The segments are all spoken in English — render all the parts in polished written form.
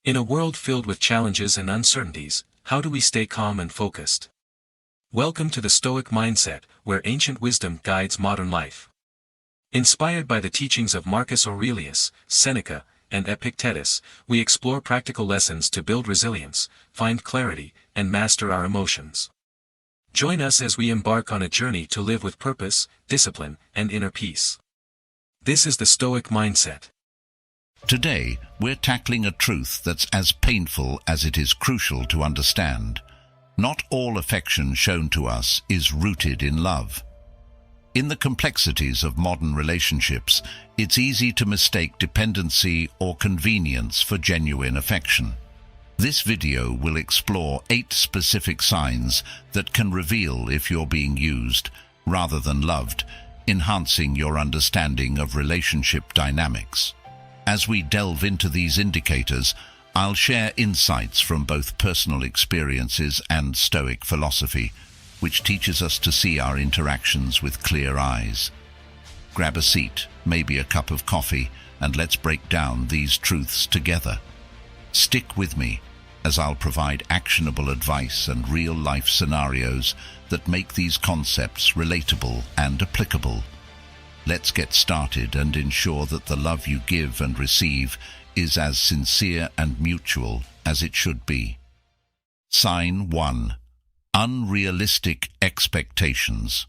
In a world filled with challenges and uncertainties, how do we stay calm and focused? Welcome to the Stoic mindset, where ancient wisdom guides modern life. Inspired by the teachings of Marcus Aurelius, Seneca, and Epictetus, we explore practical lessons to build resilience, find clarity, and master our emotions. Join us as we embark on a journey to live with purpose, discipline, and inner peace. This is the Stoic mindset. Today, we're tackling a truth that's as painful as it is crucial to understand. Not all affection shown to us is rooted in love. In the complexities of modern relationships, it's easy to mistake dependency or convenience for genuine affection. This video will explore 8 specific signs that can reveal if you're being used, rather than loved, enhancing your understanding of relationship dynamics. As we delve into these indicators, I'll share insights from both personal experiences and Stoic philosophy, which teaches us to see our interactions with clear eyes. Grab a seat, maybe a cup of coffee, and let's break down these truths together. Stick with me, as I'll provide actionable advice and real-life scenarios that make these concepts relatable and applicable. Let's get started and ensure that the love you give and receive is as sincere and mutual as it should be. Sign 1. Unrealistic expectations.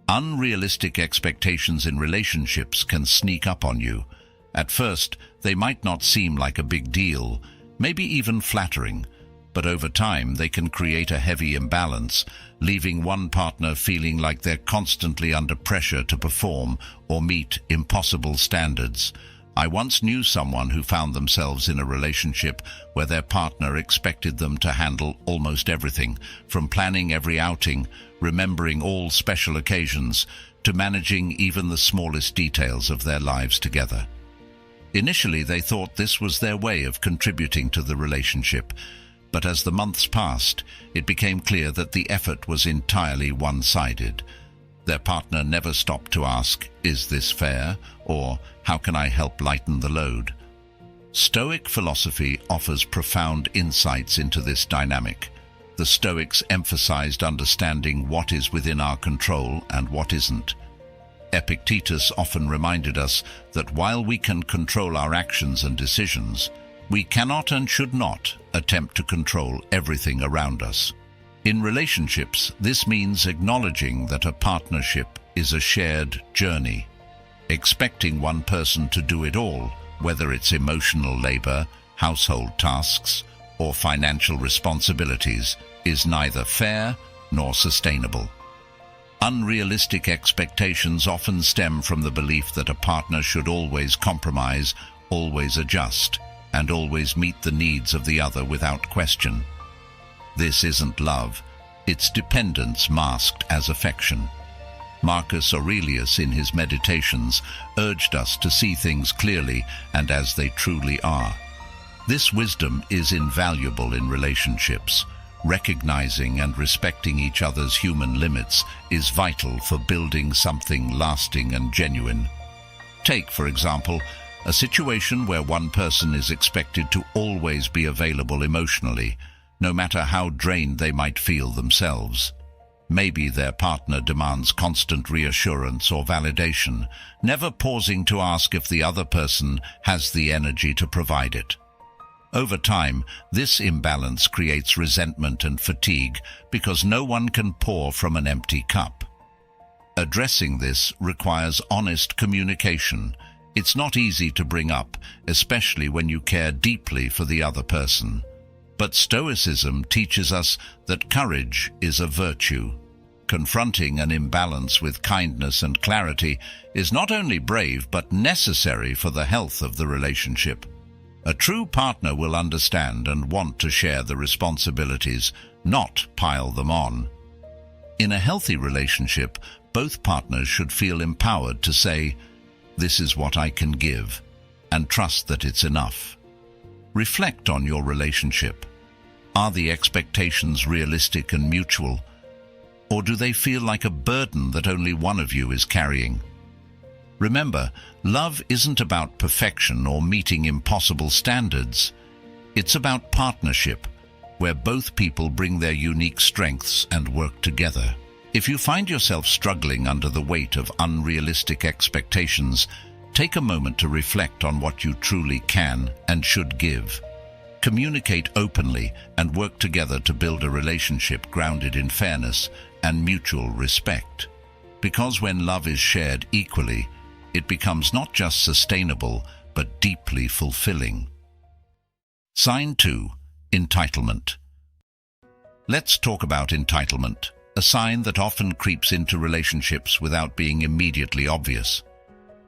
Unrealistic expectations in relationships can sneak up on you. At first, they might not seem like a big deal, maybe even flattering, but over time they can create a heavy imbalance, leaving one partner feeling like they're constantly under pressure to perform or meet impossible standards. I once knew someone who found themselves in a relationship where their partner expected them to handle almost everything, from planning every outing, remembering all special occasions, to managing even the smallest details of their lives together. Initially, they thought this was their way of contributing to the relationship, but as the months passed, it became clear that the effort was entirely one-sided. Their partner never stopped to ask, "Is this fair?" or "How can I help lighten the load?" Stoic philosophy offers profound insights into this dynamic. The Stoics emphasized understanding what is within our control and what isn't. Epictetus often reminded us that while we can control our actions and decisions, we cannot and should not attempt to control everything around us. In relationships, this means acknowledging that a partnership is a shared journey. Expecting one person to do it all, whether it's emotional labor, household tasks, or financial responsibilities, is neither fair nor sustainable. Unrealistic expectations often stem from the belief that a partner should always compromise, always adjust, and always meet the needs of the other without question. This isn't love, it's dependence masked as affection. Marcus Aurelius, in his Meditations, urged us to see things clearly and as they truly are. This wisdom is invaluable in relationships. Recognizing and respecting each other's human limits is vital for building something lasting and genuine. Take, for example, a situation where one person is expected to always be available emotionally, no matter how drained they might feel themselves. Maybe their partner demands constant reassurance or validation, never pausing to ask if the other person has the energy to provide it. Over time, this imbalance creates resentment and fatigue because no one can pour from an empty cup. Addressing this requires honest communication. It's not easy to bring up, especially when you care deeply for the other person. But Stoicism teaches us that courage is a virtue. Confronting an imbalance with kindness and clarity is not only brave but necessary for the health of the relationship. A true partner will understand and want to share the responsibilities, not pile them on. In a healthy relationship, both partners should feel empowered to say, "This is what I can give," and trust that it's enough. Reflect on your relationship. Are the expectations realistic and mutual? Or do they feel like a burden that only one of you is carrying? Remember, love isn't about perfection or meeting impossible standards. It's about partnership, where both people bring their unique strengths and work together. If you find yourself struggling under the weight of unrealistic expectations, take a moment to reflect on what you truly can and should give. Communicate openly and work together to build a relationship grounded in fairness and mutual respect. Because when love is shared equally, it becomes not just sustainable, but deeply fulfilling. Sign 2. Entitlement. Let's talk about entitlement, a sign that often creeps into relationships without being immediately obvious.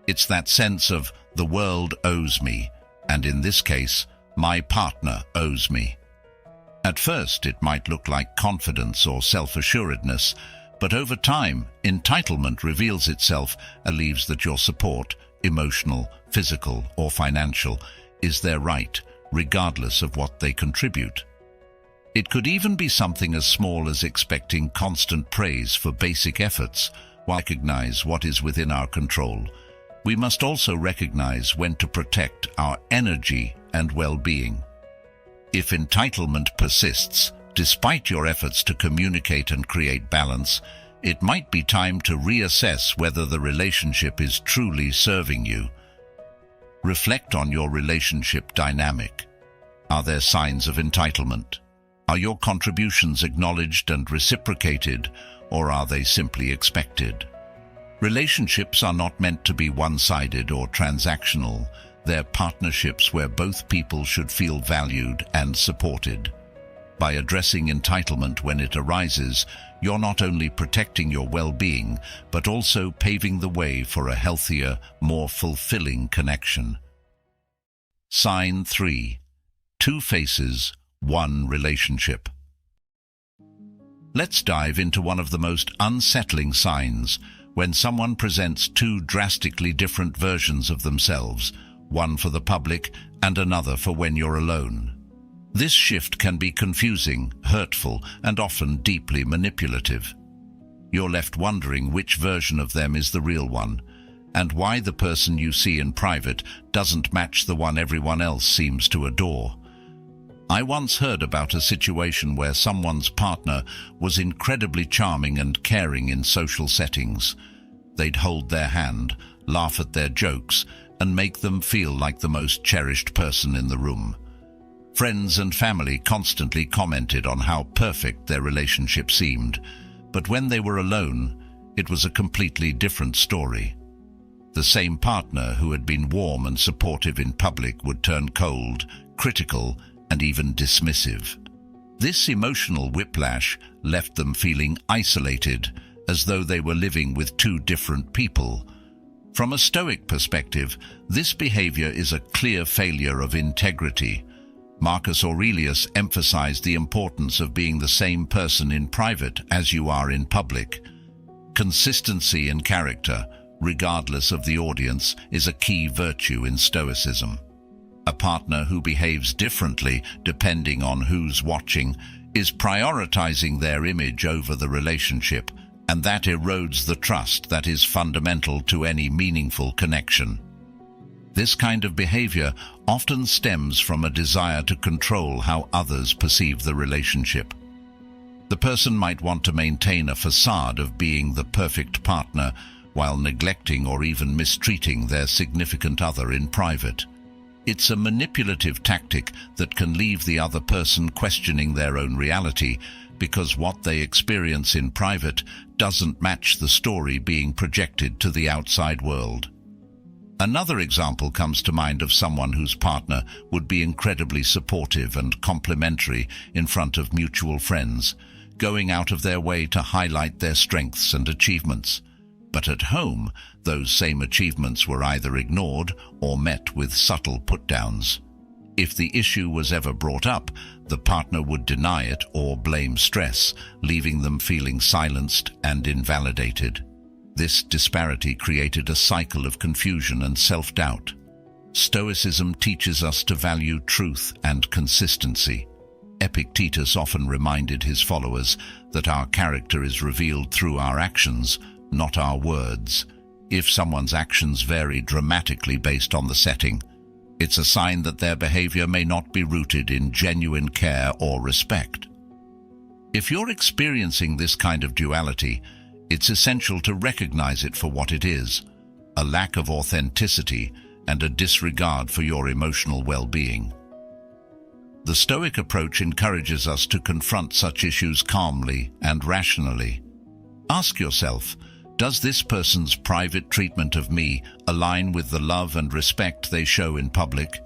It's that sense of the world owes me, and in this case, my partner owes me. At first, it might look like confidence or self-assuredness, but over time, entitlement reveals itself and believes that your support, emotional, physical, or financial, is their right, regardless of what they contribute. It could even be something as small as expecting constant praise for basic efforts, while recognize what is within our control. We must also recognize when to protect our energy and well-being. If entitlement persists, despite your efforts to communicate and create balance, it might be time to reassess whether the relationship is truly serving you. Reflect on your relationship dynamic. Are there signs of entitlement? Are your contributions acknowledged and reciprocated, or are they simply expected? Relationships are not meant to be one-sided or transactional. They're partnerships where both people should feel valued and supported. By addressing entitlement when it arises, you're not only protecting your well-being, but also paving the way for a healthier, more fulfilling connection. Sign 3. 2 faces, 1 relationship. Let's dive into one of the most unsettling signs, when someone presents 2 drastically different versions of themselves, one for the public and another for when you're alone. This shift can be confusing, hurtful, and often deeply manipulative. You're left wondering which version of them is the real one, and why the person you see in private doesn't match the one everyone else seems to adore. I once heard about a situation where someone's partner was incredibly charming and caring in social settings. They'd hold their hand, laugh at their jokes, and make them feel like the most cherished person in the room. Friends and family constantly commented on how perfect their relationship seemed, but when they were alone, it was a completely different story. The same partner who had been warm and supportive in public would turn cold, critical, and even dismissive. This emotional whiplash left them feeling isolated, as though they were living with 2 different people. From a Stoic perspective, this behavior is a clear failure of integrity. Marcus Aurelius emphasized the importance of being the same person in private as you are in public. Consistency in character, regardless of the audience, is a key virtue in Stoicism. A partner who behaves differently depending on who's watching is prioritizing their image over the relationship, and that erodes the trust that is fundamental to any meaningful connection. This kind of behavior often stems from a desire to control how others perceive the relationship. The person might want to maintain a facade of being the perfect partner while neglecting or even mistreating their significant other in private. It's a manipulative tactic that can leave the other person questioning their own reality, because what they experience in private doesn't match the story being projected to the outside world. Another example comes to mind of someone whose partner would be incredibly supportive and complimentary in front of mutual friends, going out of their way to highlight their strengths and achievements. But at home, those same achievements were either ignored or met with subtle put-downs. If the issue was ever brought up, the partner would deny it or blame stress, leaving them feeling silenced and invalidated. This disparity created a cycle of confusion and self-doubt. Stoicism teaches us to value truth and consistency. Epictetus often reminded his followers that our character is revealed through our actions, not our words. If someone's actions vary dramatically based on the setting, it's a sign that their behavior may not be rooted in genuine care or respect. If you're experiencing this kind of duality, it's essential to recognize it for what it is: a lack of authenticity and a disregard for your emotional well-being. The Stoic approach encourages us to confront such issues calmly and rationally. Ask yourself, does this person's private treatment of me align with the love and respect they show in public?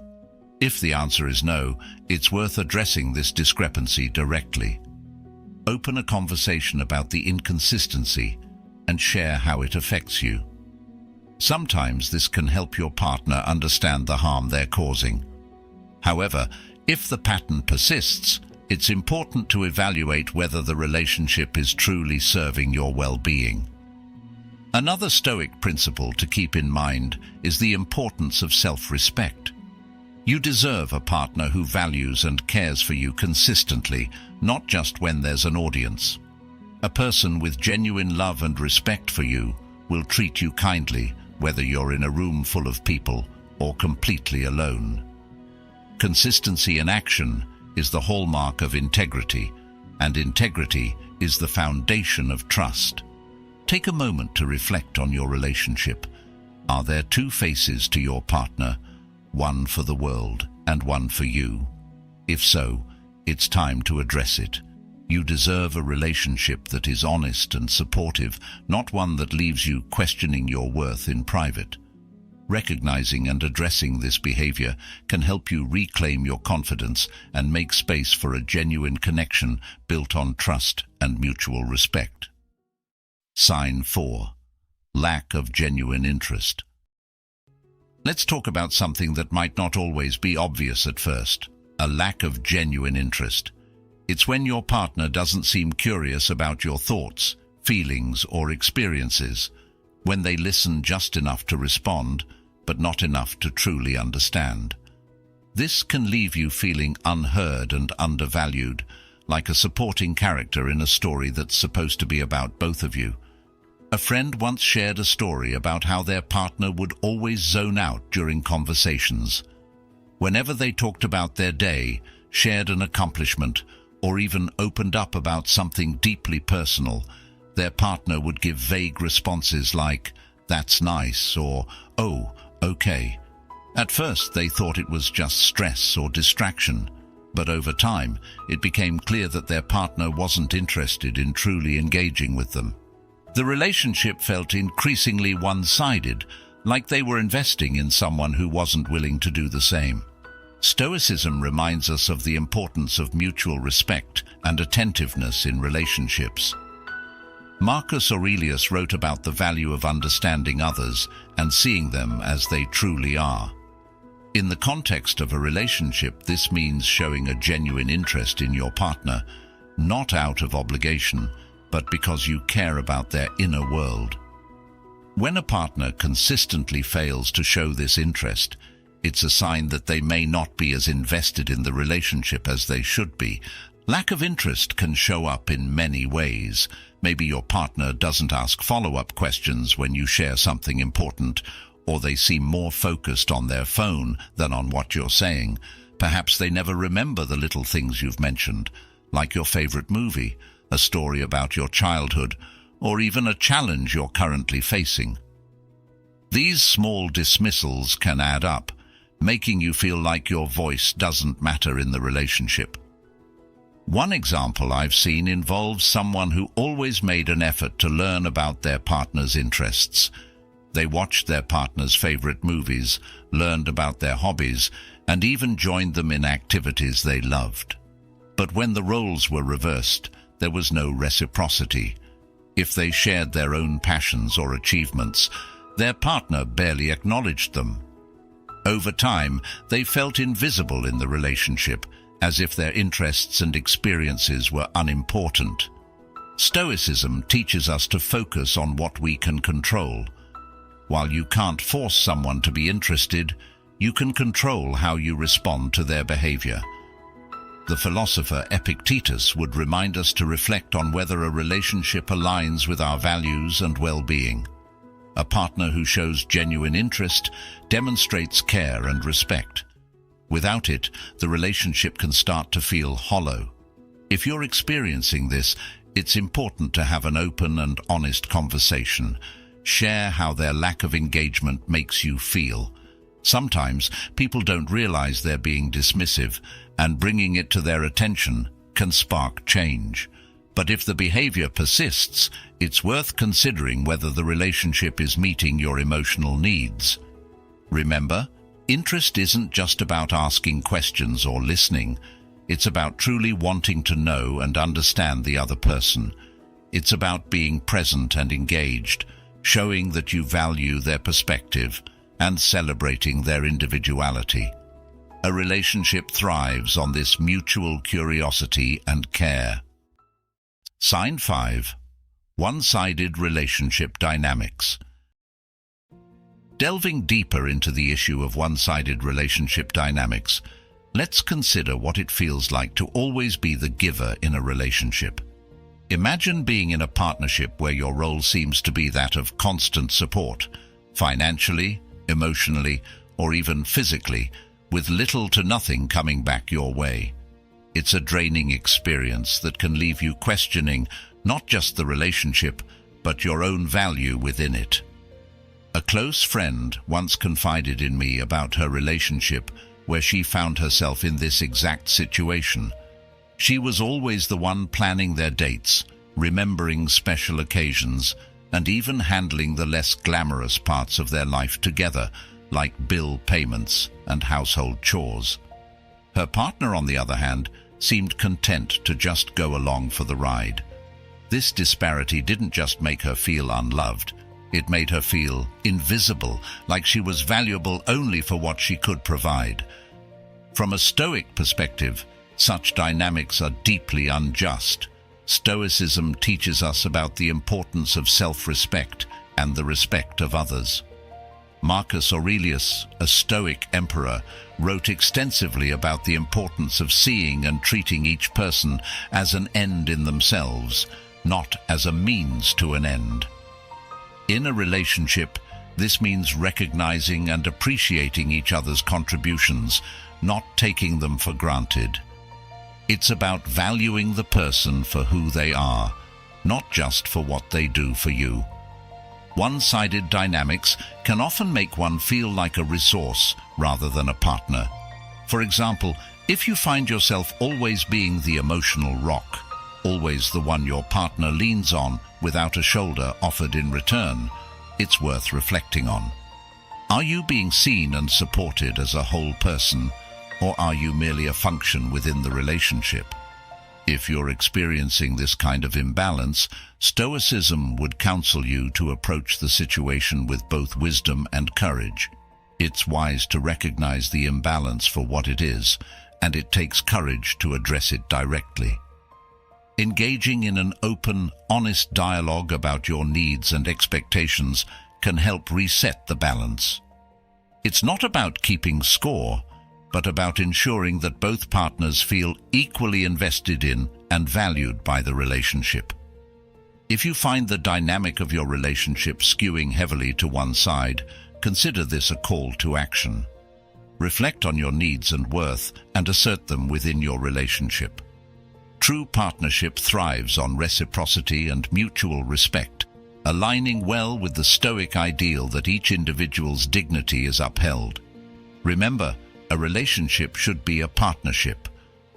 If the answer is no, it's worth addressing this discrepancy directly. Open a conversation about the inconsistency and share how it affects you. Sometimes this can help your partner understand the harm they're causing. However, if the pattern persists, it's important to evaluate whether the relationship is truly serving your well-being. Another Stoic principle to keep in mind is the importance of self-respect. You deserve a partner who values and cares for you consistently, not just when there's an audience. A person with genuine love and respect for you will treat you kindly, whether you're in a room full of people or completely alone. Consistency in action is the hallmark of integrity, and integrity is the foundation of trust. Take a moment to reflect on your relationship. Are there two faces to your partner, one for the world and one for you? If so, it's time to address it. You deserve a relationship that is honest and supportive, not one that leaves you questioning your worth in private. Recognizing and addressing this behavior can help you reclaim your confidence and make space for a genuine connection built on trust and mutual respect. Sign 4. Lack of genuine interest. Let's talk about something that might not always be obvious at first: a lack of genuine interest. It's when your partner doesn't seem curious about your thoughts, feelings, or experiences, when they listen just enough to respond, but not enough to truly understand. This can leave you feeling unheard and undervalued, like a supporting character in a story that's supposed to be about both of you. A friend once shared a story about how their partner would always zone out during conversations. Whenever they talked about their day, shared an accomplishment, or even opened up about something deeply personal, their partner would give vague responses like, "That's nice," or "Oh, okay." At first, they thought it was just stress or distraction, but over time, it became clear that their partner wasn't interested in truly engaging with them. The relationship felt increasingly one-sided, like they were investing in someone who wasn't willing to do the same. Stoicism reminds us of the importance of mutual respect and attentiveness in relationships. Marcus Aurelius wrote about the value of understanding others and seeing them as they truly are. In the context of a relationship, this means showing a genuine interest in your partner, not out of obligation, but because you care about their inner world. When a partner consistently fails to show this interest, it's a sign that they may not be as invested in the relationship as they should be. Lack of interest can show up in many ways. Maybe your partner doesn't ask follow-up questions when you share something important, or they seem more focused on their phone than on what you're saying. Perhaps they never remember the little things you've mentioned, like your favorite movie, a story about your childhood, or even a challenge you're currently facing. These small dismissals can add up, making you feel like your voice doesn't matter in the relationship. One example I've seen involves someone who always made an effort to learn about their partner's interests. They watched their partner's favorite movies, learned about their hobbies, and even joined them in activities they loved. But when the roles were reversed, there was no reciprocity. If they shared their own passions or achievements, their partner barely acknowledged them. Over time, they felt invisible in the relationship, as if their interests and experiences were unimportant. Stoicism teaches us to focus on what we can control. While you can't force someone to be interested, you can control how you respond to their behavior. The philosopher Epictetus would remind us to reflect on whether a relationship aligns with our values and well-being. A partner who shows genuine interest demonstrates care and respect. Without it, the relationship can start to feel hollow. If you're experiencing this, it's important to have an open and honest conversation. Share how their lack of engagement makes you feel. Sometimes people don't realize they're being dismissive, and bringing it to their attention can spark change. But if the behavior persists, it's worth considering whether the relationship is meeting your emotional needs. Remember, interest isn't just about asking questions or listening. It's about truly wanting to know and understand the other person. It's about being present and engaged, showing that you value their perspective, and celebrating their individuality. A relationship thrives on this mutual curiosity and care. Sign 5. One-sided relationship dynamics. Delving deeper into the issue of one-sided relationship dynamics, let's consider what it feels like to always be the giver in a relationship. Imagine being in a partnership where your role seems to be that of constant support, financially, emotionally, or even physically, with little to nothing coming back your way. It's a draining experience that can leave you questioning not just the relationship, but your own value within it. A close friend once confided in me about her relationship where she found herself in this exact situation. She was always the one planning their dates, remembering special occasions, and even handling the less glamorous parts of their life together, like bill payments and household chores. Her partner, on the other hand, seemed content to just go along for the ride. This disparity didn't just make her feel unloved, it made her feel invisible, like she was valuable only for what she could provide. From a Stoic perspective, such dynamics are deeply unjust. Stoicism teaches us about the importance of self-respect and the respect of others. Marcus Aurelius, a Stoic emperor, wrote extensively about the importance of seeing and treating each person as an end in themselves, not as a means to an end. In a relationship, this means recognizing and appreciating each other's contributions, not taking them for granted. It's about valuing the person for who they are, not just for what they do for you. One-sided dynamics can often make one feel like a resource rather than a partner. For example, if you find yourself always being the emotional rock, always the one your partner leans on without a shoulder offered in return, it's worth reflecting on. Are you being seen and supported as a whole person, or are you merely a function within the relationship? If you're experiencing this kind of imbalance, Stoicism would counsel you to approach the situation with both wisdom and courage. It's wise to recognize the imbalance for what it is, and it takes courage to address it directly. Engaging in an open, honest dialogue about your needs and expectations can help reset the balance. It's not about keeping score, but about ensuring that both partners feel equally invested in and valued by the relationship. If you find the dynamic of your relationship skewing heavily to one side, consider this a call to action. Reflect on your needs and worth and assert them within your relationship. True partnership thrives on reciprocity and mutual respect, aligning well with the Stoic ideal that each individual's dignity is upheld. Remember, a relationship should be a partnership,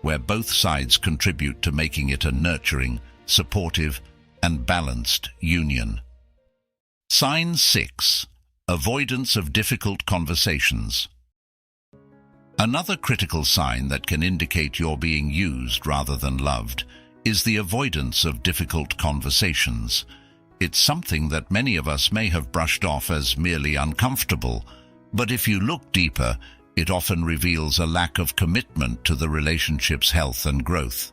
where both sides contribute to making it a nurturing, supportive, and balanced union. Sign 6. Avoidance of difficult conversations. Another critical sign that can indicate you're being used rather than loved is the avoidance of difficult conversations. It's something that many of us may have brushed off as merely uncomfortable, but if you look deeper, it often reveals a lack of commitment to the relationship's health and growth.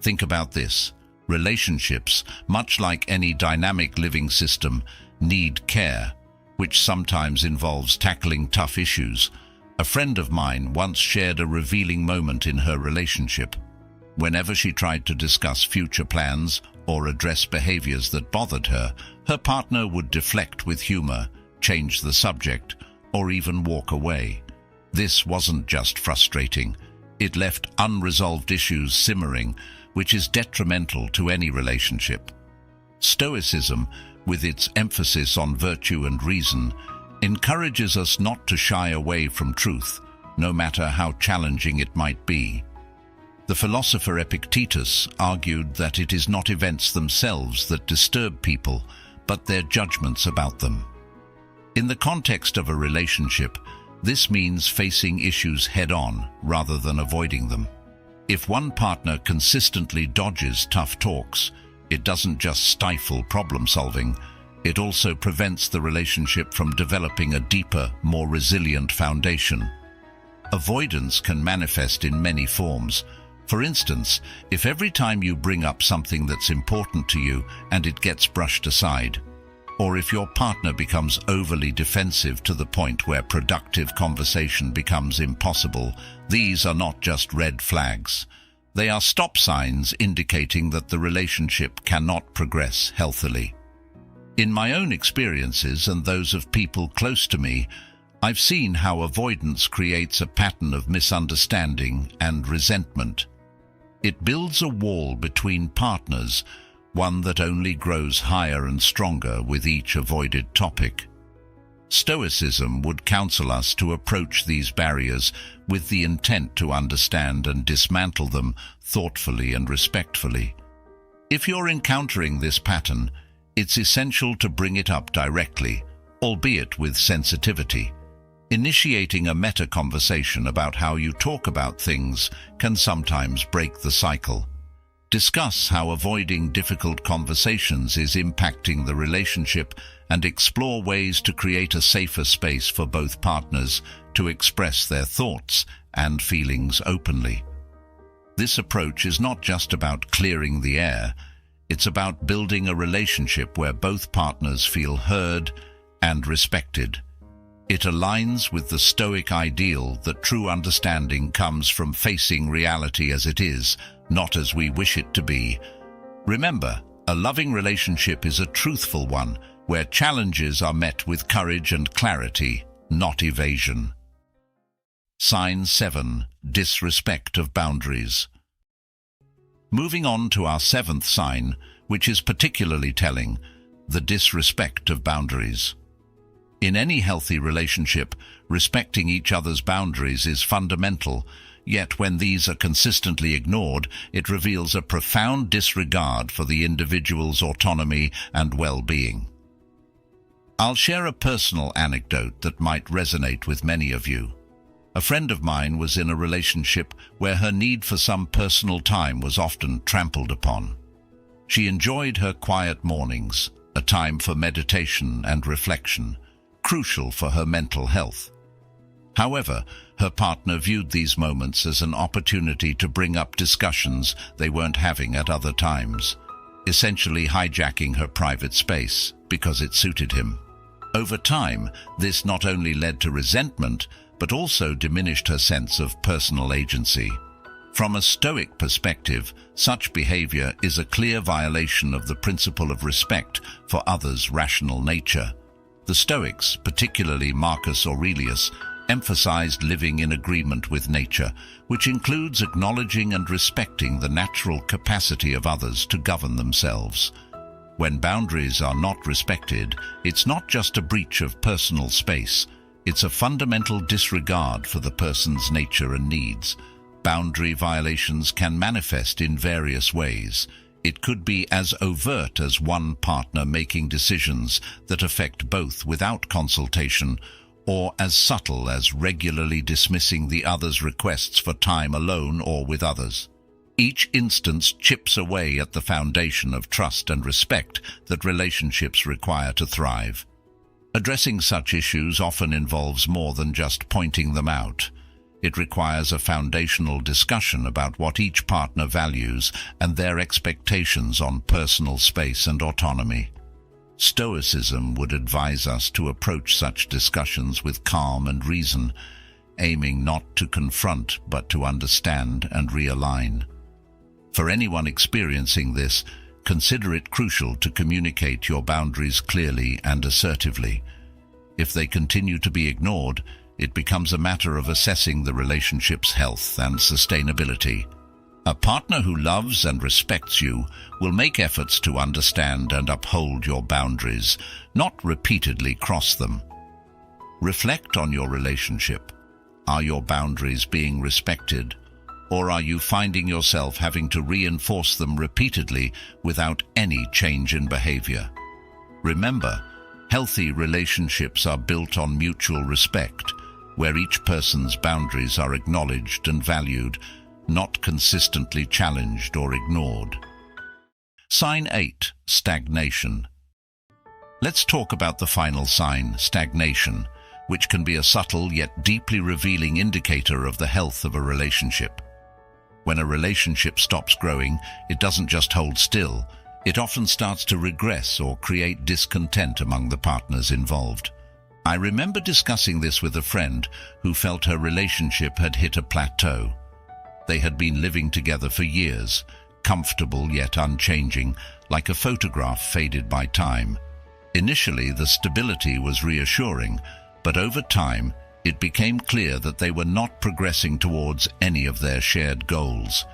Think about this. Relationships, much like any dynamic living system, need care, which sometimes involves tackling tough issues. A friend of mine once shared a revealing moment in her relationship. Whenever she tried to discuss future plans or address behaviors that bothered her, Her partner would deflect with humor, change the subject, or even walk away. This wasn't just frustrating. It left unresolved issues simmering, which is detrimental to any relationship. Stoicism, with its emphasis on virtue and reason, encourages us not to shy away from truth, no matter how challenging it might be. The philosopher Epictetus argued that it is not events themselves that disturb people, but their judgments about them. In the context of a relationship, this means facing issues head-on rather than avoiding them. If one partner consistently dodges tough talks, it doesn't just stifle problem-solving, it also prevents the relationship from developing a deeper, more resilient foundation. Avoidance can manifest in many forms. For instance, if every time you bring up something that's important to you and it gets brushed aside, or if your partner becomes overly defensive to the point where productive conversation becomes impossible, these are not just red flags. They are stop signs indicating that the relationship cannot progress healthily. In my own experiences and those of people close to me, I've seen how avoidance creates a pattern of misunderstanding and resentment. It builds a wall between partners, one that only grows higher and stronger with each avoided topic. Stoicism would counsel us to approach these barriers with the intent to understand and dismantle them thoughtfully and respectfully. If you're encountering this pattern, it's essential to bring it up directly, albeit with sensitivity. Initiating a meta-conversation about how you talk about things can sometimes break the cycle. Discuss how avoiding difficult conversations is impacting the relationship and explore ways to create a safer space for both partners to express their thoughts and feelings openly. This approach is not just about clearing the air, it's about building a relationship where both partners feel heard and respected. It aligns with the Stoic ideal that true understanding comes from facing reality as it is, not as we wish it to be. Remember, a loving relationship is a truthful one, where challenges are met with courage and clarity, not evasion. Sign 7. Disrespect of boundaries. Moving on to our 7th sign, which is particularly telling, the disrespect of boundaries. In any healthy relationship, respecting each other's boundaries is fundamental, yet when these are consistently ignored, it reveals a profound disregard for the individual's autonomy and well-being. I'll share a personal anecdote that might resonate with many of you. A friend of mine was in a relationship where her need for some personal time was often trampled upon. She enjoyed her quiet mornings, a time for meditation and reflection, crucial for her mental health. However, her partner viewed these moments as an opportunity to bring up discussions they weren't having at other times, essentially hijacking her private space because it suited him. Over time, this not only led to resentment, but also diminished her sense of personal agency. From a Stoic perspective, such behavior is a clear violation of the principle of respect for others' rational nature. The Stoics, particularly Marcus Aurelius, emphasized living in agreement with nature, which includes acknowledging and respecting the natural capacity of others to govern themselves. When boundaries are not respected, it's not just a breach of personal space, it's a fundamental disregard for the person's nature and needs. Boundary violations can manifest in various ways. It could be as overt as one partner making decisions that affect both without consultation, or as subtle as regularly dismissing the other's requests for time alone or with others. Each instance chips away at the foundation of trust and respect that relationships require to thrive. Addressing such issues often involves more than just pointing them out. It requires a foundational discussion about what each partner values and their expectations on personal space and autonomy. Stoicism would advise us to approach such discussions with calm and reason, aiming not to confront but to understand and realign. For anyone experiencing this, consider it crucial to communicate your boundaries clearly and assertively. If they continue to be ignored, it becomes a matter of assessing the relationship's health and sustainability. A partner who loves and respects you will make efforts to understand and uphold your boundaries, not repeatedly cross them. Reflect on your relationship. Are your boundaries being respected, or are you finding yourself having to reinforce them repeatedly without any change in behavior? Remember, healthy relationships are built on mutual respect, where each person's boundaries are acknowledged and valued, not consistently challenged or ignored. Sign 8. Stagnation. Let's talk about the final sign, stagnation, which can be a subtle yet deeply revealing indicator of the health of a relationship. When a relationship stops growing, it doesn't just hold still, it often starts to regress or create discontent among the partners involved. I remember discussing this with a friend who felt her relationship had hit a plateau. They had been living together for years, comfortable yet unchanging, like a photograph faded by time. Initially, the stability was reassuring, but over time, it became clear that they were not progressing towards any of their shared goals.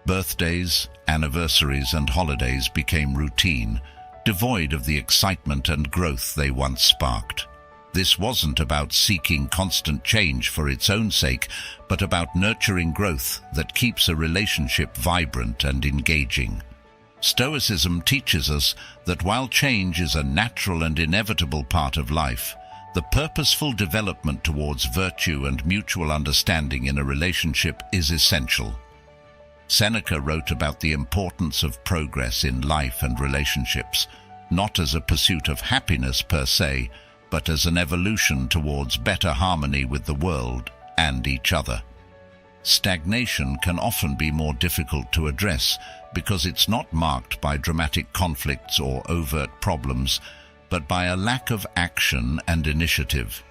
Birthdays, anniversaries, and holidays became routine, devoid of the excitement and growth they once sparked. This wasn't about seeking constant change for its own sake, but about nurturing growth that keeps a relationship vibrant and engaging. Stoicism teaches us that while change is a natural and inevitable part of life, the purposeful development towards virtue and mutual understanding in a relationship is essential. Seneca wrote about the importance of progress in life and relationships, not as a pursuit of happiness per se, but as an evolution towards better harmony with the world and each other. Stagnation can often be more difficult to address because it's not marked by dramatic conflicts or overt problems, but by a lack of action and initiative.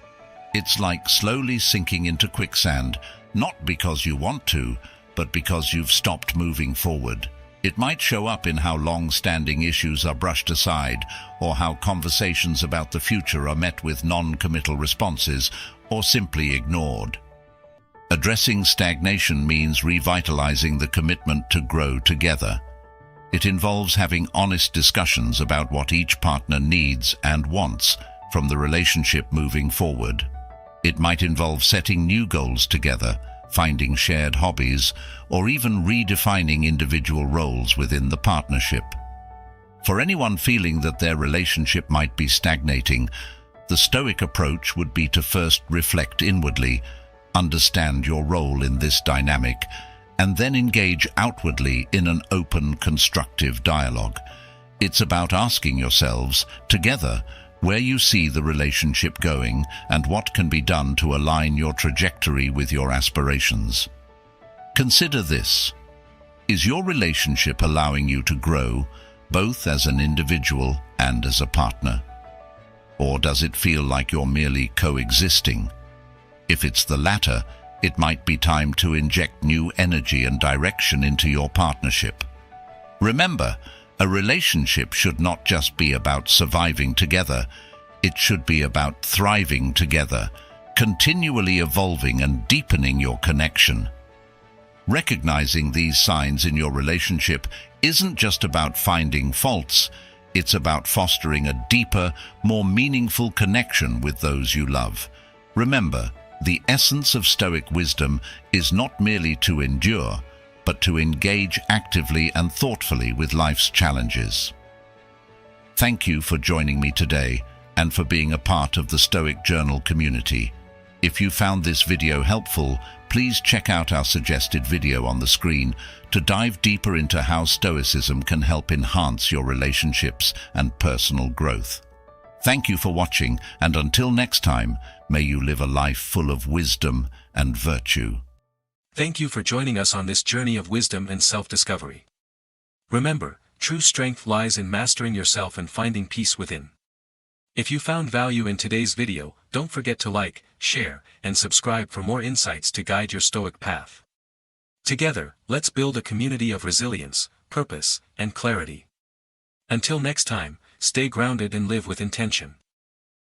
It's like slowly sinking into quicksand, not because you want to, but because you've stopped moving forward. It might show up in how long-standing issues are brushed aside, or how conversations about the future are met with non-committal responses, or simply ignored. Addressing stagnation means revitalizing the commitment to grow together. It involves having honest discussions about what each partner needs and wants from the relationship moving forward. It might involve setting new goals together, finding shared hobbies, or even redefining individual roles within the partnership. For anyone feeling that their relationship might be stagnating, the Stoic approach would be to first reflect inwardly, understand your role in this dynamic, and then engage outwardly in an open, constructive dialogue. It's about asking yourselves, together, where you see the relationship going and what can be done to align your trajectory with your aspirations. Consider this. Is your relationship allowing you to grow, both as an individual and as a partner? Or does it feel like you're merely coexisting? If it's the latter, it might be time to inject new energy and direction into your partnership. Remember, a relationship should not just be about surviving together, it should be about thriving together, continually evolving and deepening your connection. Recognizing these signs in your relationship isn't just about finding faults, it's about fostering a deeper, more meaningful connection with those you love. Remember, the essence of Stoic wisdom is not merely to endure, but to engage actively and thoughtfully with life's challenges. Thank you for joining me today and for being a part of the Stoic Journal community. If you found this video helpful, please check out our suggested video on the screen to dive deeper into how Stoicism can help enhance your relationships and personal growth. Thank you for watching, and until next time, may you live a life full of wisdom and virtue. Thank you for joining us on this journey of wisdom and self-discovery. Remember, true strength lies in mastering yourself and finding peace within. If you found value in today's video, don't forget to like, share, and subscribe for more insights to guide your Stoic path. Together, let's build a community of resilience, purpose, and clarity. Until next time, stay grounded and live with intention.